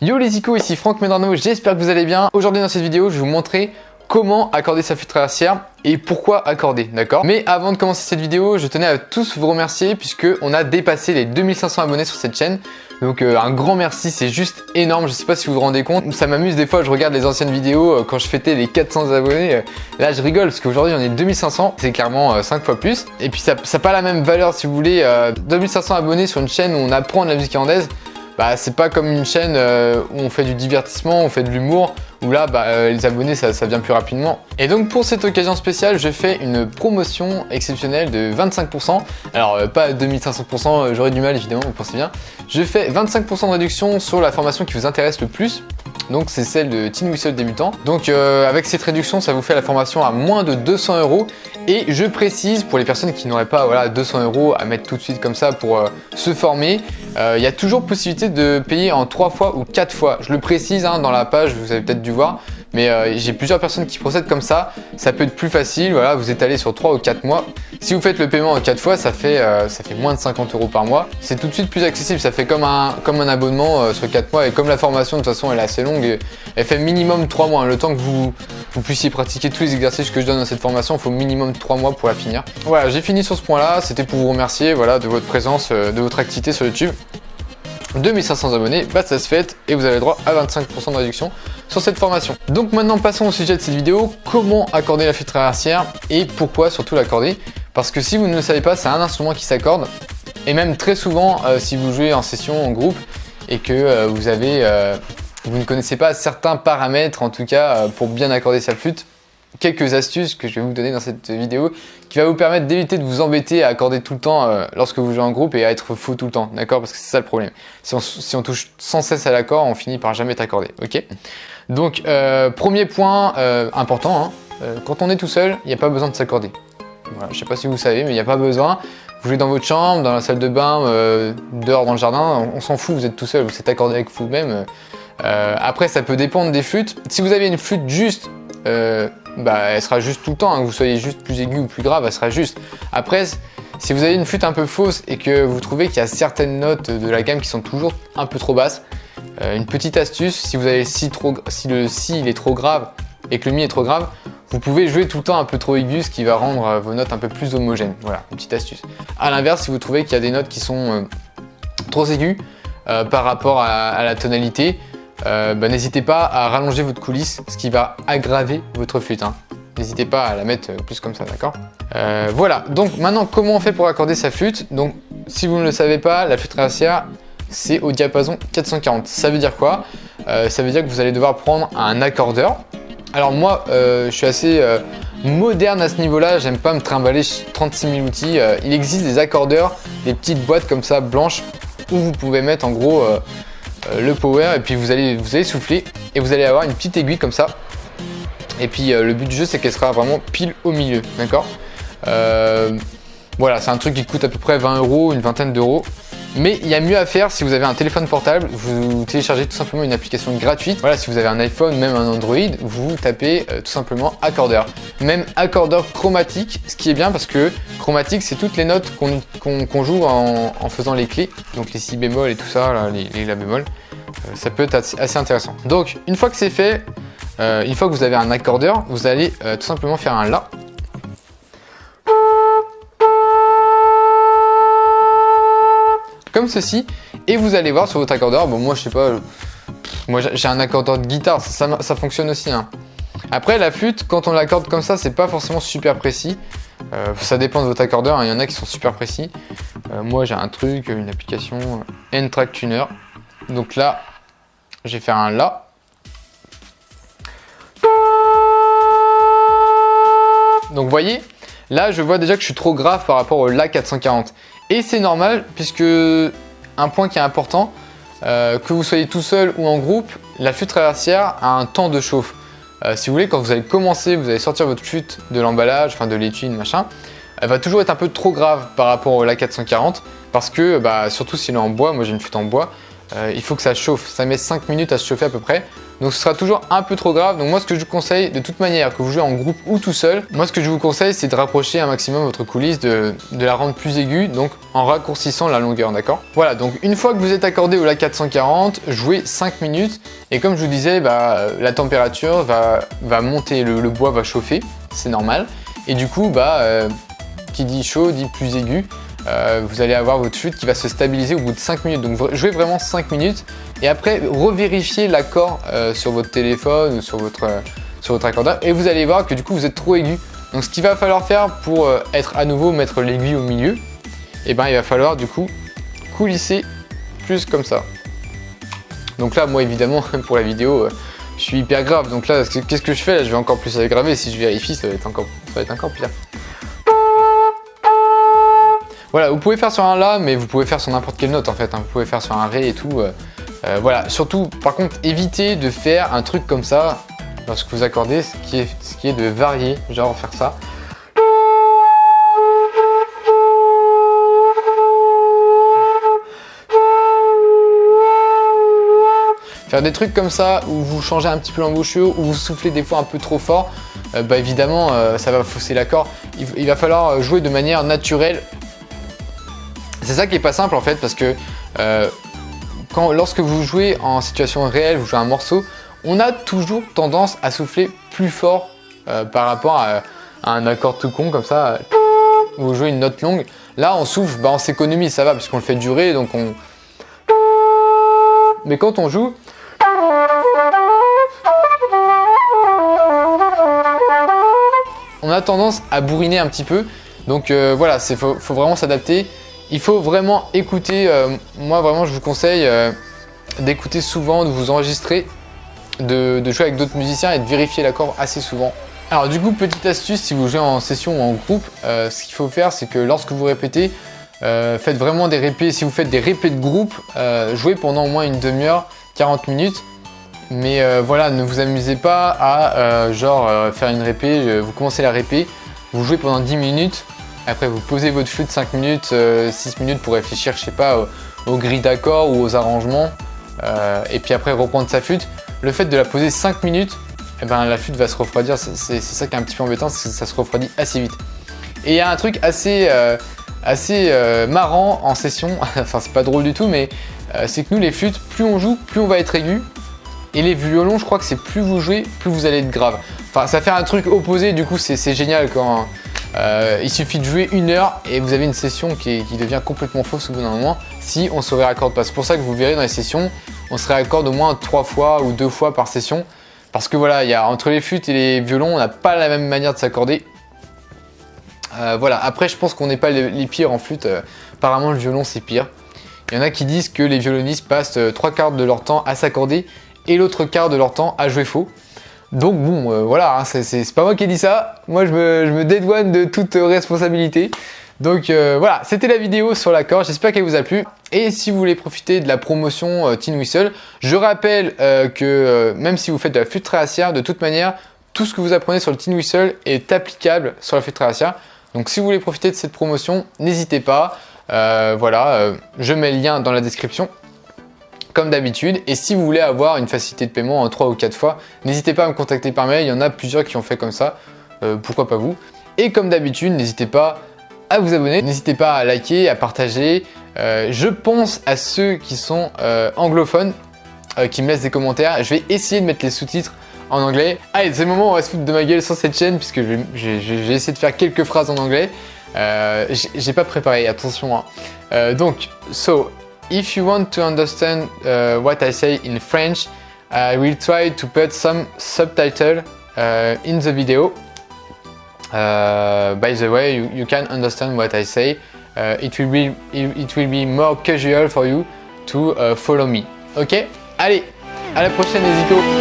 Yo les icos, ici Franck Medrano, j'espère que vous allez bien. Aujourd'hui dans cette vidéo, je vais vous montrer comment accorder sa flûte traversière et pourquoi accorder, d'accord? Mais avant de commencer cette vidéo, je tenais à tous vous remercier puisque on a dépassé les 2500 abonnés sur cette chaîne. Donc un grand merci, c'est juste énorme, je sais pas si vous vous rendez compte. Ça m'amuse des fois, je regarde les anciennes vidéos quand je fêtais les 400 abonnés. Là je rigole parce qu'aujourd'hui on est 2500, c'est clairement 5 fois plus. Et puis ça n'a pas la même valeur si vous voulez. 2500 abonnés sur une chaîne où on apprend de la musique irlandaise. Bah, c'est pas comme une chaîne où on fait du divertissement, on fait de l'humour, où là les abonnés ça vient plus rapidement. Et donc pour cette occasion spéciale, je fais une promotion exceptionnelle de 25%. Alors pas 2500%, j'aurais du mal évidemment, vous pensez bien. Je fais 25% de réduction sur la formation qui vous intéresse le plus. Donc c'est celle de Tin Whistle débutant. Donc avec cette réduction, ça vous fait la formation à moins de 200 €. Et je précise pour les personnes qui n'auraient pas 200 € à mettre tout de suite comme ça pour se former, il y a toujours possibilité de payer en 3 fois ou 4 fois. Je le précise dans la page, vous avez peut-être dû voir. Mais j'ai plusieurs personnes qui procèdent comme ça. Ça peut être plus facile, voilà, vous étalez sur 3 ou 4 mois. Si vous faites le paiement en 4 fois, ça fait moins de 50 € par mois. C'est tout de suite plus accessible, ça fait comme un abonnement sur 4 mois. Et comme la formation de toute façon elle est assez longue, elle fait minimum 3 mois. Le temps que vous puissiez pratiquer tous les exercices que je donne dans cette formation, il faut minimum 3 mois pour la finir. Voilà, j'ai fini sur ce point-là. C'était pour vous remercier de votre présence, de votre activité sur YouTube. 2500 abonnés, ça se fait et vous avez le droit à 25% de réduction sur cette formation. Donc maintenant passons au sujet de cette vidéo, comment accorder la flûte traversière et pourquoi surtout l'accorder. Parce que si vous ne le savez pas, c'est un instrument qui s'accorde et même très souvent si vous jouez en session, en groupe et que vous ne connaissez pas certains paramètres en tout cas pour bien accorder sa flûte, quelques astuces que je vais vous donner dans cette vidéo qui va vous permettre d'éviter de vous embêter à accorder tout le temps lorsque vous jouez en groupe et à être faux tout le temps, d'accord? Parce que c'est ça le problème. Si on touche sans cesse à l'accord, on finit par jamais être accordé, ok? Donc premier point important, quand on est tout seul, il n'y a pas besoin de s'accorder. Voilà, je sais pas si vous savez, mais il n'y a pas besoin. Vous jouez dans votre chambre, dans la salle de bain, dehors dans le jardin, on s'en fout, vous êtes tout seul, vous êtes accordé avec vous-même. Après ça peut dépendre des flûtes. Si vous avez une flûte juste, elle sera juste tout le temps, que vous soyez juste plus aigu ou plus grave, elle sera juste. Après, si vous avez une flûte un peu fausse et que vous trouvez qu'il y a certaines notes de la gamme qui sont toujours un peu trop basses, une petite astuce, si le si il est trop grave et que le mi est trop grave, vous pouvez jouer tout le temps un peu trop aigu, ce qui va rendre vos notes un peu plus homogènes. Voilà, une petite astuce. A l'inverse, si vous trouvez qu'il y a des notes qui sont trop aiguës par rapport à la tonalité, n'hésitez pas à rallonger votre coulisse, ce qui va aggraver votre flûte. N'hésitez pas à la mettre plus comme ça, d'accord? Voilà, donc maintenant comment on fait pour accorder sa flûte? Donc si vous ne le savez pas, la flûte traversière c'est au diapason 440. Ça veut dire quoi? Ça veut dire que vous allez devoir prendre un accordeur. Alors moi je suis assez moderne à ce niveau-là, j'aime pas me trimballer 36 000 outils. Il existe des accordeurs, des petites boîtes comme ça blanches où vous pouvez mettre en gros le power et puis vous allez souffler et vous allez avoir une petite aiguille comme ça. Et puis le but du jeu c'est qu'elle sera vraiment pile au milieu, d'accord? Voilà, c'est un truc qui coûte à peu près 20 €, une vingtaine d'euros. Mais il y a mieux à faire si vous avez un téléphone portable, vous téléchargez tout simplement une application gratuite. Voilà, si vous avez un iPhone, même un Android, vous tapez tout simplement accordeur. Même accordeur chromatique, ce qui est bien parce que chromatique c'est toutes les notes qu'on joue en faisant les clés, donc les si bémol et tout ça, là, les la bémol. Ça peut être assez intéressant. Donc une fois que c'est fait, une fois que vous avez un accordeur, vous allez tout simplement faire un La. Comme ceci, et vous allez voir sur votre accordeur, bon moi je sais pas, moi j'ai un accordeur de guitare, ça fonctionne aussi. Après la flûte, quand on l'accorde comme ça, c'est pas forcément super précis, ça dépend de votre accordeur, il y en a qui sont super précis. Moi j'ai un truc, une application N-Track Tuner, donc là, je vais faire un La. Donc vous voyez, là je vois déjà que je suis trop grave par rapport au La 440. Et c'est normal puisque un point qui est important, que vous soyez tout seul ou en groupe, la flûte traversière a un temps de chauffe. Si vous voulez, quand vous allez commencer, vous allez sortir votre flûte de l'emballage, enfin de l'étui, machin, elle va toujours être un peu trop grave par rapport au La 440 parce que, surtout si elle est en bois, moi j'ai une flûte en bois, il faut que ça chauffe. Ça met 5 minutes à se chauffer à peu près Donc ce sera toujours un peu trop grave. Donc moi ce que je vous conseille de toute manière, que vous jouez en groupe ou tout seul, moi ce que je vous conseille c'est de rapprocher un maximum votre coulisse, de la rendre plus aiguë, donc en raccourcissant la longueur, d'accord? Voilà, donc une fois que vous êtes accordé au La 440, jouez 5 minutes et comme je vous disais, la température va monter, le bois va chauffer, c'est normal. Et du coup, qui dit chaud dit plus aigu. Vous allez avoir votre flûte qui va se stabiliser au bout de 5 minutes. Donc jouez vraiment 5 minutes et après revérifiez l'accord sur votre téléphone ou sur votre accordeur et vous allez voir que du coup vous êtes trop aigu. Donc ce qu'il va falloir faire pour être à nouveau mettre l'aiguille au milieu, et il va falloir du coup coulisser plus comme ça. Donc là moi évidemment pour la vidéo je suis hyper grave, donc là qu'est-ce que je fais là? Je vais encore plus aggraver, si je vérifie ça va être encore pire. Voilà, vous pouvez faire sur un La, mais vous pouvez faire sur n'importe quelle note en fait, hein. Vous pouvez faire sur un Ré et tout. Voilà, surtout par contre évitez de faire un truc comme ça lorsque vous accordez, ce qui est de varier, genre faire ça. Faire des trucs comme ça où vous changez un petit peu l'embouchure, où vous soufflez des fois un peu trop fort, évidemment ça va fausser l'accord. Il va falloir jouer de manière naturelle. C'est ça qui est pas simple en fait parce que lorsque vous jouez en situation réelle, vous jouez un morceau, on a toujours tendance à souffler plus fort par rapport à un accord tout con comme ça. Vous jouez une note longue, là on souffle, on s'économise, ça va parce qu'on le fait durer donc on. Mais quand on joue. On a tendance à bourriner un petit peu, donc voilà, faut vraiment s'adapter. Il faut vraiment écouter, moi vraiment je vous conseille d'écouter souvent, de vous enregistrer, de jouer avec d'autres musiciens et de vérifier l'accord assez souvent. Alors du coup, petite astuce, si vous jouez en session ou en groupe, ce qu'il faut faire c'est que lorsque vous répétez, faites vraiment des répés, si vous faites des répés de groupe, jouez pendant au moins une demi-heure, 40 minutes. Mais voilà, ne vous amusez pas à faire une répé, vous commencez la répé, vous jouez pendant 10 minutes. Après vous posez votre flûte 5 minutes, 6 minutes pour réfléchir, je sais pas, aux grilles d'accords ou aux arrangements. Et puis après reprendre sa flûte. Le fait de la poser 5 minutes, la flûte va se refroidir. C'est ça qui est un petit peu embêtant, c'est que ça se refroidit assez vite. Et il y a un truc assez marrant en session, enfin c'est pas drôle du tout, mais c'est que nous les flûtes, plus on joue, plus on va être aigu. Et les violons, je crois que c'est plus vous jouez, plus vous allez être grave. Enfin ça fait un truc opposé, du coup c'est génial quand... il suffit de jouer 1 heure et vous avez une session qui devient complètement fausse au bout d'un moment si on se réaccorde pas. C'est pour ça que vous verrez dans les sessions, on se réaccorde au moins 3 fois ou 2 fois par session. Parce que voilà, entre les flûtes et les violons, on n'a pas la même manière de s'accorder. Voilà, après je pense qu'on n'est pas les pires en flûte. Apparemment le violon c'est pire. Il y en a qui disent que les violonistes passent 3/4 de leur temps à s'accorder et l'autre quart de leur temps à jouer faux. Donc bon, voilà, hein, c'est pas moi qui ai dit ça. Moi, je me dédouane de toute responsabilité. Donc voilà, c'était la vidéo sur l'accord. J'espère qu'elle vous a plu. Et si vous voulez profiter de la promotion Tin Whistle, je rappelle que même si vous faites de la flûte traversière, de toute manière, tout ce que vous apprenez sur le Tin Whistle est applicable sur la flûte traversière. Donc si vous voulez profiter de cette promotion, n'hésitez pas. Voilà, je mets le lien dans la description. Comme d'habitude, et si vous voulez avoir une facilité de paiement en 3 ou 4 fois, n'hésitez pas à me contacter par mail, il y en a plusieurs qui ont fait comme ça, pourquoi pas vous. Et comme d'habitude, n'hésitez pas à vous abonner, n'hésitez pas à liker, à partager. Je pense à ceux qui sont anglophones, qui me laissent des commentaires, je vais essayer de mettre les sous-titres en anglais. Allez, c'est le moment où on va se foutre de ma gueule sur cette chaîne, puisque j'ai essayé de faire quelques phrases en anglais. J'ai pas préparé, attention. Hein. Donc, if you want to understand what I say in French, I will try to put some subtitle in the video. By the way, you can understand what I say. It will be more casual for you to follow me. Ok? Allez, à la prochaine les icos.